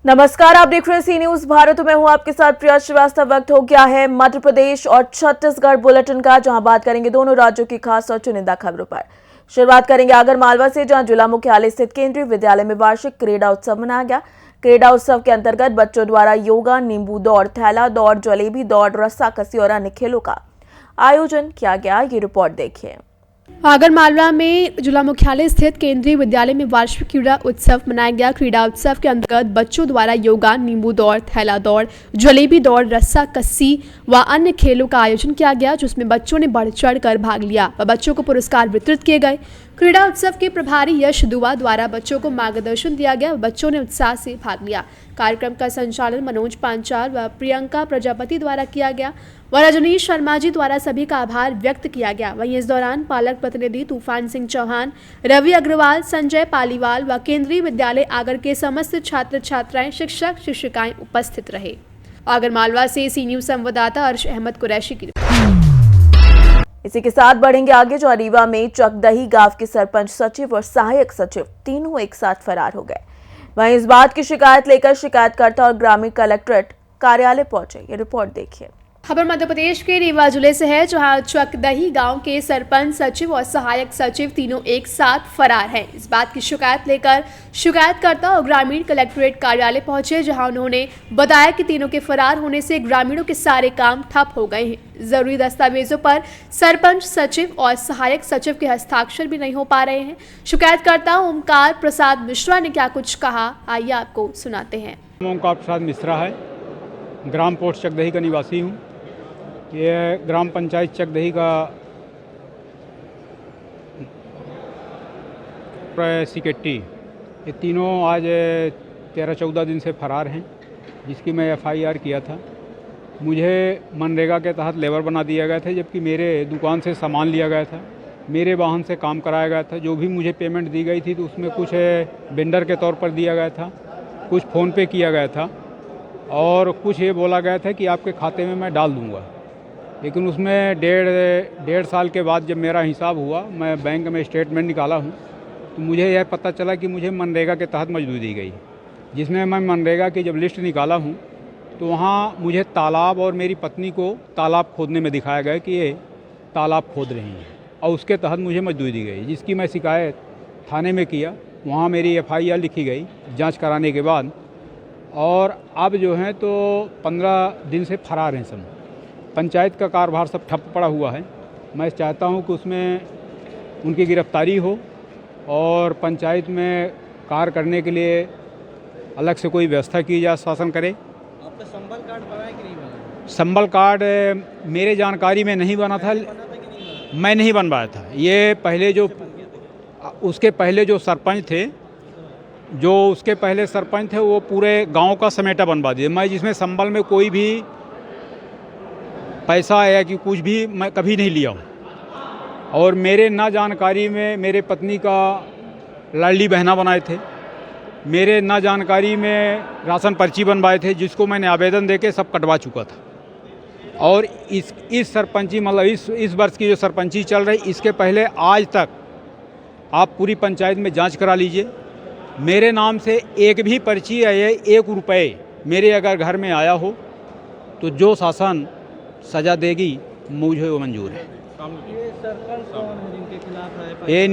नमस्कार, आप देख रहे हैं सी न्यूज भारत में हूं आपके साथ प्रिया श्रीवास्तव। वक्त हो गया है मध्य प्रदेश और छत्तीसगढ़ बुलेटिन का, जहां बात करेंगे दोनों राज्यों की खास और चुनिंदा खबरों पर। शुरुआत करेंगे आगर मालवा से, जहां जिला मुख्यालय स्थित केंद्रीय विद्यालय में वार्षिक क्रीड़ा उत्सव मनाया गया। क्रीड़ा उत्सव के अंतर्गत बच्चों द्वारा योगा, नींबू दौड़, थैला दौड़, जलेबी दौड़, रस्साकसी और अन्य खेलों का आयोजन किया गया। ये रिपोर्ट देखिए। आगर मालवा में जिला मुख्यालय स्थित केंद्रीय विद्यालय में वार्षिक क्रीड़ा उत्सव मनाया गया। क्रीड़ा उत्सव के अंतर्गत बच्चों द्वारा योगा, नींबू दौड़, थैला दौड़, जलेबी दौड़, रस्सा कस्सी व अन्य खेलों का आयोजन किया गया, जिसमें बच्चों ने बढ़ चढ़ कर भाग लिया व बच्चों को पुरस्कार वितरित किए गए। क्रीड़ा उत्सव के प्रभारी यश दुआ द्वारा बच्चों को मार्गदर्शन दिया गया। बच्चों ने उत्साह से भाग लिया। कार्यक्रम का संचालन मनोज पांचाल व प्रियंका प्रजापति द्वारा किया गया व रजनीश शर्मा जी द्वारा सभी का आभार व्यक्त किया गया। वहीं इस दौरान पालक प्रतिनिधि तूफान सिंह चौहान, रवि अग्रवाल, संजय पालीवाल व केंद्रीय विद्यालय आगर के समस्त छात्र छात्राएं, शिक्षक शिक्षिकाएं उपस्थित रहे। आगर मालवा से सी न्यूज संवाददाता अर्श अहमद कुरैशी की। इसी के साथ बढ़ेंगे आगे, जो रीवा में चकदही गांव के सरपंच, सचिव और सहायक सचिव तीनों एक साथ फरार हो गए। वहीं इस बात की शिकायत लेकर शिकायतकर्ता और ग्रामीण कलेक्ट्रेट कार्यालय पहुंचे। ये रिपोर्ट देखिए। खबर मध्य प्रदेश के रीवा जिले से है, जहां चकदही गांव के सरपंच, सचिव और सहायक सचिव तीनों एक साथ फरार हैं। इस बात की शिकायत लेकर शिकायतकर्ता और ग्रामीण कलेक्ट्रेट कार्यालय पहुंचे, जहां उन्होंने बताया कि तीनों के फरार होने से ग्रामीणों के सारे काम ठप हो गए हैं। जरूरी दस्तावेजों पर सरपंच, सचिव और सहायक सचिव के हस्ताक्षर भी नहीं हो पा रहे हैं। शिकायतकर्ता ओमकार प्रसाद मिश्रा ने क्या कुछ कहा, आइए आपको सुनाते हैं। ओमकार प्रसाद मिश्रा है, ग्राम पोस्ट चकदही का निवासी हूँ। ये ग्राम पंचायत चकदही का सेक्रेटरी, ये तीनों आज 13-14 दिन से फरार हैं, जिसकी मैं एफआईआर किया था। मुझे मनरेगा के तहत लेबर बना दिया गया था, जबकि मेरे दुकान से सामान लिया गया था, मेरे वाहन से काम कराया गया था। जो भी मुझे पेमेंट दी गई थी तो उसमें कुछ वेंडर के तौर पर दिया गया था, कुछ फ़ोन पे किया गया था और कुछ ये बोला गया था कि आपके खाते में मैं डाल दूंगा। लेकिन उसमें डेढ़ साल के बाद जब मेरा हिसाब हुआ, मैं बैंक में स्टेटमेंट निकाला हूँ, तो मुझे यह पता चला कि मुझे मनरेगा के तहत मजदूरी दी गई, जिसमें मैं मनरेगा की जब लिस्ट निकाला हूँ तो वहाँ मुझे तालाब और मेरी पत्नी को तालाब खोदने में दिखाया गया कि ये तालाब खोद रही हैं, और उसके तहत मुझे मजदूरी दी गई, जिसकी मैं शिकायत थाने में किया। वहाँ मेरी एफआईआर लिखी गई जांच कराने के बाद, और अब जो है तो 15 दिन से फरार हैं सब। पंचायत का कार्यभार सब ठप पड़ा हुआ है। मैं चाहता हूं कि उसमें उनकी गिरफ्तारी हो और पंचायत में कार्य करने के लिए अलग से कोई व्यवस्था की जाए, शासन करे। आपका संबल कार्ड बना है कि नहीं बना? संबल कार्ड मेरे जानकारी में नहीं बना था, मैं नहीं बनवाया था। ये पहले जो उसके पहले जो सरपंच थे, उसके पहले सरपंच थे, वो पूरे गांव का समेटा बनवा दिए। मैं जिसमें संबल में कोई भी पैसा आया कि कुछ भी मैं कभी नहीं लिया हूँ, और मेरे ना जानकारी में मेरे पत्नी का लाडली बहना बनाए थे, मेरे ना जानकारी में राशन पर्ची बनवाए थे, जिसको मैंने आवेदन देके सब कटवा चुका था। और इस सरपंची मतलब इस वर्ष की जो सरपंची चल रही, इसके पहले आज तक आप पूरी पंचायत में जांच करा लीजिए, मेरे नाम से एक भी पर्ची या 1 रुपये मेरे अगर घर में आया हो तो जो शासन सजा देगी मुझे वो मंजूर है। ये सरपंच कौन है जिनके खिलाफ है? ये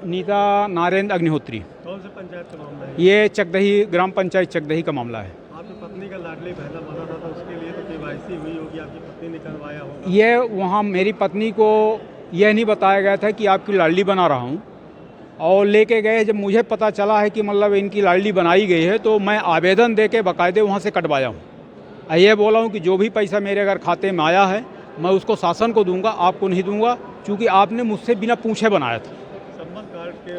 नीता नारेंद्र अग्निहोत्री। कौन से पंचायत का मामला है? ये चकदही ग्राम पंचायत चकदही का मामला है। आपकी पत्नी का लाडली बहना बना था, तो उसके लिए तो केवाईसी हुई होगी, आपकी पत्नी ने करवाया होगा। ये वहाँ मेरी पत्नी को यह नहीं बताया गया था कि आपकी लाडली बना रहा हूँ, और लेके गए। जब मुझे पता चला है कि मतलब इनकी लाडली बनाई गई है, तो मैं आवेदन दे के बाकायदे वहाँ से कटवाया हूँ। ये बोला हूँ कि जो भी पैसा मेरे अगर खाते में आया है मैं उसको शासन को दूंगा, आपको नहीं दूंगा, क्योंकि आपने मुझसे बिना पूछे बनाया था। संबल कार्ड के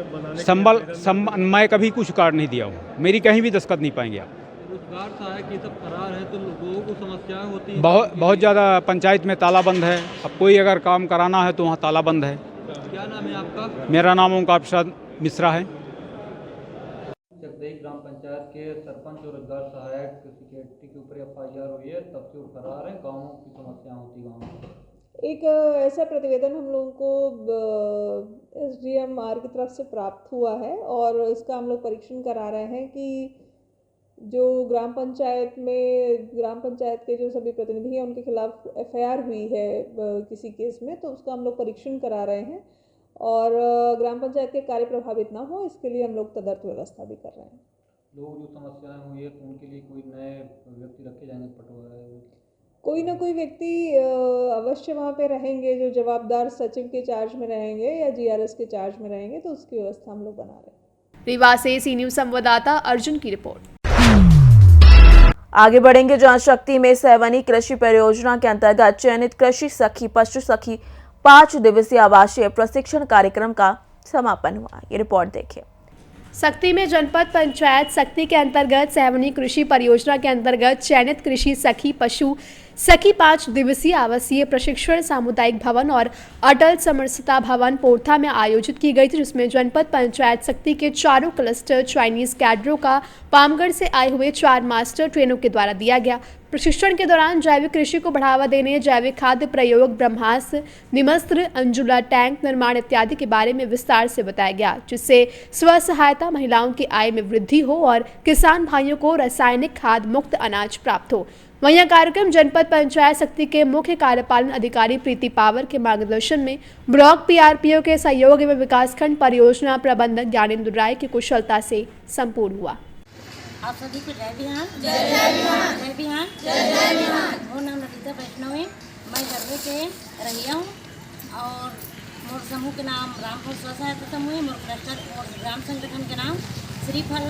बनाने मैं कभी कुछ कार्ड नहीं दिया हूँ, मेरी कहीं भी दस्तखत नहीं पाएंगे आप। रोजगार सहायक ये सब फरार है तो लोगों को समस्याएं होती है। बहुत ज़्यादा पंचायत में ताला बंद है। अब कोई अगर काम कराना है तो वहाँ ताला बंद है। क्या नाम है आपका? मेरा नाम ओमकार प्रसाद मिश्रा है। चकदही ग्राम पंचायत के सरपंच और रोजगार सहायक सेक्रेटरी के ऊपर एफआईआर हुई है, तब से वो फरार है। गाँवों की समस्या होती गाँव में। एक ऐसा प्रतिवेदन हम लोगों को SDM-R की तरफ से प्राप्त हुआ है और इसका हम लोग परीक्षण करा रहे हैं कि जो ग्राम पंचायत के जो सभी प्रतिनिधि हैं उनके खिलाफ FIR हुई है किसी केस में, तो उसका हम लोग परीक्षण करा रहे हैं और ग्राम पंचायत के कार्य प्रभावित ना हो इसके लिए हम लोग तदर्थ व्यवस्था भी कर रहे हैं। लोग जो समस्याएं हुई है तो उनके लिए कोई नए व्यक्ति रखे जाएंगे पटवारी? कोई ना कोई व्यक्ति अवश्य वहाँ पे रहेंगे जो जवाबदार सचिव के चार्ज में रहेंगे या GRS के चार्ज में रहेंगे, तो उसकी व्यवस्था हम लोग बना रहे हैं। रीवा से सी न्यूज संवाददाता अर्जुन की रिपोर्ट। आगे बढ़ेंगे जहां शक्ति में सैवनी कृषि परियोजना के अंतर्गत चयनित कृषि सखी पशु सखी 5 दिवसीय आवासीय प्रशिक्षण कार्यक्रम का समापन हुआ। ये रिपोर्ट देखिए। शक्ति में जनपद पंचायत शक्ति के अंतर्गत सैवनी कृषि परियोजना के अंतर्गत चयनित कृषि सखी पशु सखी 5 दिवसीय आवासीय प्रशिक्षण सामुदायिक भवन और अटल समरसता भवन पोरथा में आयोजित की गई थी, जिसमें जनपद पंचायत शक्ति के चारों क्लस्टर चाइनीज कैडरों का पामगढ़ से आए हुए 4 मास्टर ट्रेनरों के द्वारा दिया गया। प्रशिक्षण के दौरान जैविक कृषि को बढ़ावा देने, जैविक खाद्य प्रयोग, ब्रह्मास्त्र, निमस्त्र, अंजुला टैंक निर्माण इत्यादि के बारे में विस्तार से बताया गया, जिससे स्व सहायता महिलाओं की आय में वृद्धि हो और किसान भाइयों को रासायनिक खाद मुक्त अनाज प्राप्त हो। वहीं यह कार्यक्रम जनपद पंचायत शक्ति के मुख्य कार्यपालन अधिकारी प्रीति पावर के मार्गदर्शन में ब्लॉक PRPO के सहयोग एवं विकासखंड परियोजना प्रबंधक ज्ञानेंद्र राय की कुशलता से संपूर्ण हुआ। आप सभी को जय बिहान। जय बिहान। जय बिहान। जय बिहान। मोर नाम ललिता वैष्णवी, मैं गरबे के रहिया हूँ और मोर समूह के नाम रामफल स्व सहायता समूह है। मोर क्लस्टर और ग्राम संगठन के नाम श्रीफल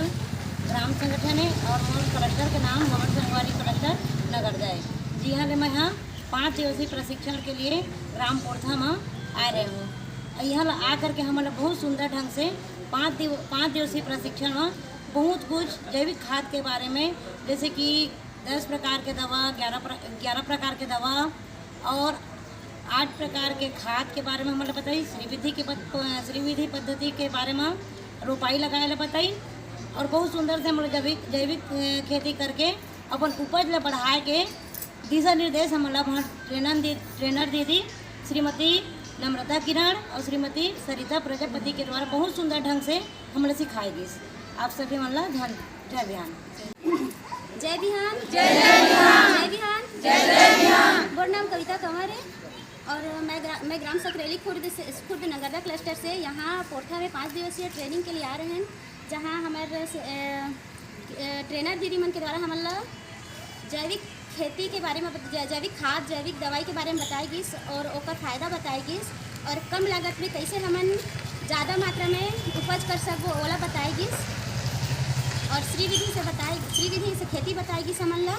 ग्राम संगठन है और मोर क्लस्टर के नाम भवन संगवारी क्लस्टर नगर जाए। जी हाँ, मैं यहाँ 5 दिवसीय प्रशिक्षण के लिए ग्राम पोरथा में आ रहे हूँ। यहाँ आ करके हमारे बहुत सुंदर ढंग से 5 दिवसीय प्रशिक्षण में बहुत कुछ जैविक खाद के बारे में, जैसे कि 10 प्रकार के दवा, 11 प्रकार के दवा और 8 प्रकार के खाद के बारे में हमें बताई। श्रीविधि पद्धति के बारे में रोपाई लगाए बताई और बहुत सुंदर से हम जैविक खेती करके अपन उपज ले बढ़ाए के दिशा निर्देश हमारा वहाँ ट्रेनर दीदी श्रीमती नम्रता किरण और श्रीमती सरिता प्रजापति के द्वारा बहुत सुंदर ढंग से हमें सिखाई गई। आप सभी मतलब जय बिहान। जय बिहान। जय बिहान। जय बिहान। जय बिहान। मेरा नाम कविता कंवर है और मैं ग्राम सकरेली खुर्द नगरदा क्लस्टर से यहाँ पोरथा में 5 दिवसीय ट्रेनिंग के लिए आ रहे हैं, जहाँ हमारे ट्रेनर दीदी मन के द्वारा हमारा जैविक खेती के बारे में, जैविक खाद, जैविक दवाई के बारे में बताएगी और ओकर फायदा बताएगी और कम लागत में कैसे हमन ज़्यादा मात्रा में उपज कर सको ओला बताएगी और श्रीविधि से खेती बताएगी समझ ला।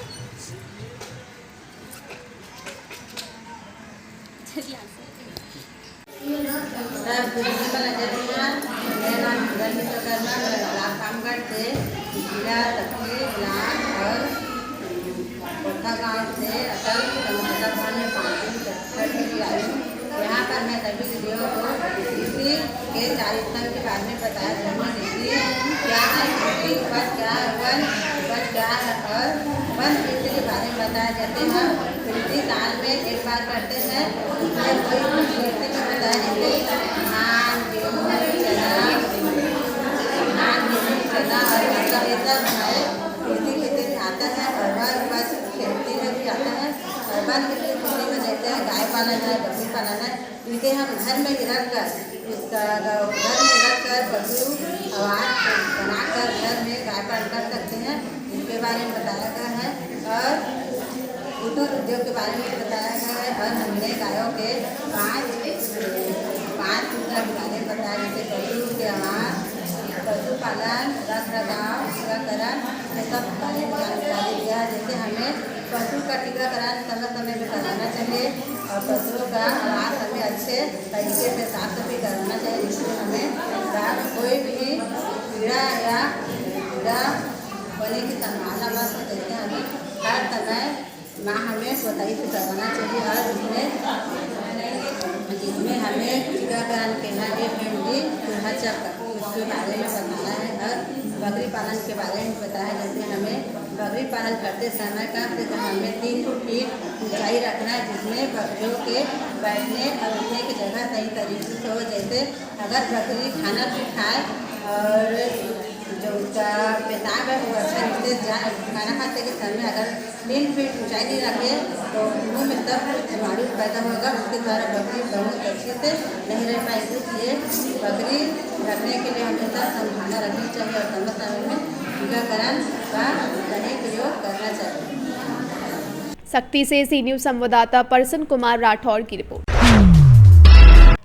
रामगढ़ से जिला और पोरथा गाँव से अटल समरसता भवन में 5 दिन प्रशिक्षण के लिए आई हूँ। यहाँ पर मैं सभी दीदियों को कृषि के 4 स्तंभ के बारे में बताया जाऊँगा। क्या है कृषि, उपज क्या है, उपज क्या है और वन कृषि के बारे में बताया जाते हैं। कृषि साल में एक बार करते हैं, उसमें कोई कृषि में बताया जैसे धान, गेहूँ, चना और मतलब ये सब हमारे कृषि खेती में आता है। अर्बन उपज खेती में भी आता है। अर्बन खेती में जैसे गाय पालन है, बकरी पालन है, इनके हम घर में रख कर पशु आवास बनाकर घर में गाय पालन कर सकते हैं, इनके बारे में बताया गया है। और कुटीर उद्योग के बारे में बताया गया है और हमने गायों के 5 सूत्र के बारे में बताया, जैसे पशु के आवास, पशुपालन, रखरखाव, टीकाकरण, ये सब बारे में जानकारी दिया है। जैसे हमें पशु का टीकाकरण समय में कराना चाहिए और पशुओं का आवास हमें अच्छे तरीके से साफ सफाई कराना चाहिए, जिससे हमें कोई भी कीड़ा होने की संभावना न हो। जैसे हमें हर समय हमें स्वतः से करवाना चाहिए और जिसमें हमें टीकाकरण के लिए फैमिली चूल्हा चक्कर उसके बारे में बताया है और बकरी पालन के बारे में बताया। जैसे हमें बकरी पालन करते समय कम से कम हमें 3 फीट ऊंचाई रखना है, जिसमें बकरियों के बैठने और उठने की जगह सही तरीके से हो। जैसे अगर बकरी खाना भी खाए और जो उसका पेशाब है वो अच्छा नीचे जाए, खाना खाते के समय अगर 3 फीट ऊंचाई नहीं रखे तो मुँह में तब बीमारी पैदा होगा। उसके द्वारा बकरी बहुत अच्छे से नहीं रह पाएगी। इसलिए बकरी रखने के लिए हमेशा संभावना रखनी चाहिए और समय समय में टीकाकरण का सही प्रयोग करना चाहिए। सख्ती से सी न्यूज संवाददाता परसन कुमार राठौर की रिपोर्ट।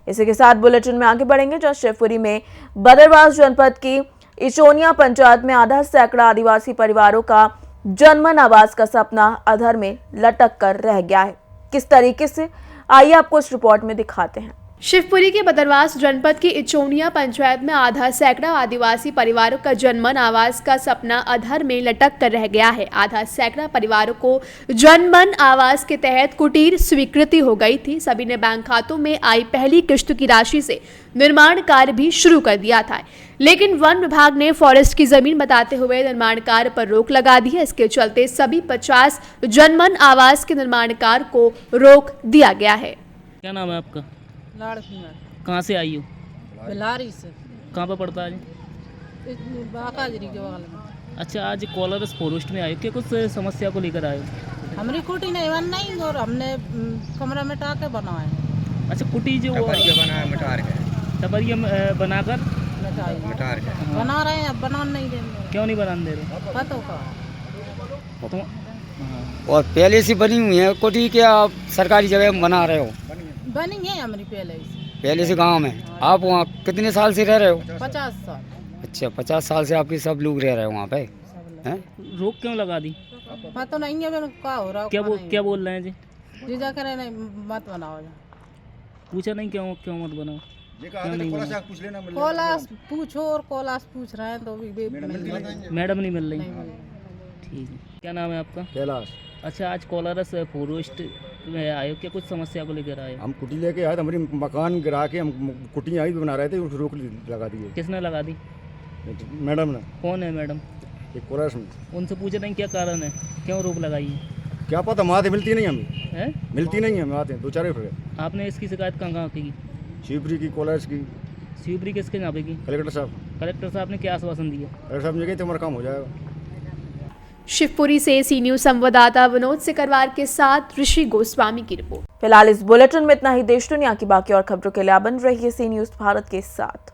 इसी के साथ बुलेटिन में आगे बढ़ेंगे, जहां शिवपुरी में बदरवास जनपद की इचोनिया पंचायत में आधा सैकड़ा आदिवासी परिवारों का जनमन आवास का सपना अधर में लटक कर रह गया है। किस तरीके से, आइए आपको इस रिपोर्ट में दिखाते हैं। शिवपुरी के बदरवास जनपद की इचोनिया पंचायत में आधा सैकड़ा आदिवासी परिवारों का जनमन आवास का सपना अधर में लटक कर रह गया है। आधा सैकड़ा परिवारों को जनमन आवास के तहत कुटीर स्वीकृति हो गई थी। सभी ने बैंक खातों में आई पहली किश्त की राशि से निर्माण कार्य भी शुरू कर दिया था, लेकिन वन विभाग ने फॉरेस्ट की जमीन बताते हुए निर्माण कार्य पर रोक लगा दी है। इसके चलते सभी 50 जनमन आवास के निर्माण कार्य को रोक दिया गया है। क्या नाम है आपका? लाड़की में कहाँ से आई हो? बिलारी से। कहाँ पर पड़ता है? बाकाजरी के बगल में। अच्छा, आज कोलारस फॉरेस्ट में आए हो, क्या कुछ समस्या को लेकर आए हो? हमारी कुटी नहीं बन नहीं और हमने कमरा में टाके बनाए। अच्छा, कुटी जो बनाया मटार के टबरिया बनाकर मटार के बना रहे हैं, अब बना नहीं देंगे। क्यों नहीं बनाने दे रहे? पता तो और पहले से बनी हुई है कुटी, क्या आप सरकारी जगह में बना रहे हो? बनी है हमारी पहले से गांव में। आप वहाँ कितने साल से रह रहे हो? 50 साल। अच्छा, 50 साल से आपके सब लोग रह रहे हो वहाँ पे हैं? रोक क्यों लगा दी? पता नहीं है क्या हो रहा है। क्या बोल रहे हैं जी? जीजा करे नहीं मत बनाओ। पूछा नहीं क्यों मत बनाओ? क्यों नहीं बनाओ? कोलास पूछो और कोलास पूछ रहे हैं तो भी मैडम नहीं मिल रही। ठीक है, क्या नाम है आपका? कैलाश। अच्छा, आज कोलारस फॉरेस्ट में आए हो, क्या कुछ समस्या को लेकर आए हो? हम कुटी लेके आए थे, हमारी मकान गिरा के हम कुटी आई बना रहे थे, उस रोक लगा दी है। किसने लगा दी? मैडम ने। कौन है मैडम? एक कोलारस में। उनसे पूछे नहीं क्या कारण है, क्यों रोक लगाई है? क्या पता, वहाँ मिलती नहीं हमें है? मिलती नहीं है, हम आते हैं 2-4 रुपये। आपने इसकी शिकायत कहाँ की? शिवपुरी की, कोलारस की। शिवपुरी किसके यहाँ पे की? कलेक्टर साहब। कलेक्टर साहब ने क्या आश्वासन दिया? कलेक्टर साहब ने कहा हमारा काम हो जाएगा। शिवपुरी से सी न्यूज संवाददाता विनोद सिकरवार के साथ ऋषि गोस्वामी की रिपोर्ट। फिलहाल इस बुलेटिन में इतना ही। देश दुनिया की बाकी और खबरों के लिए बन रही है सी न्यूज भारत के साथ।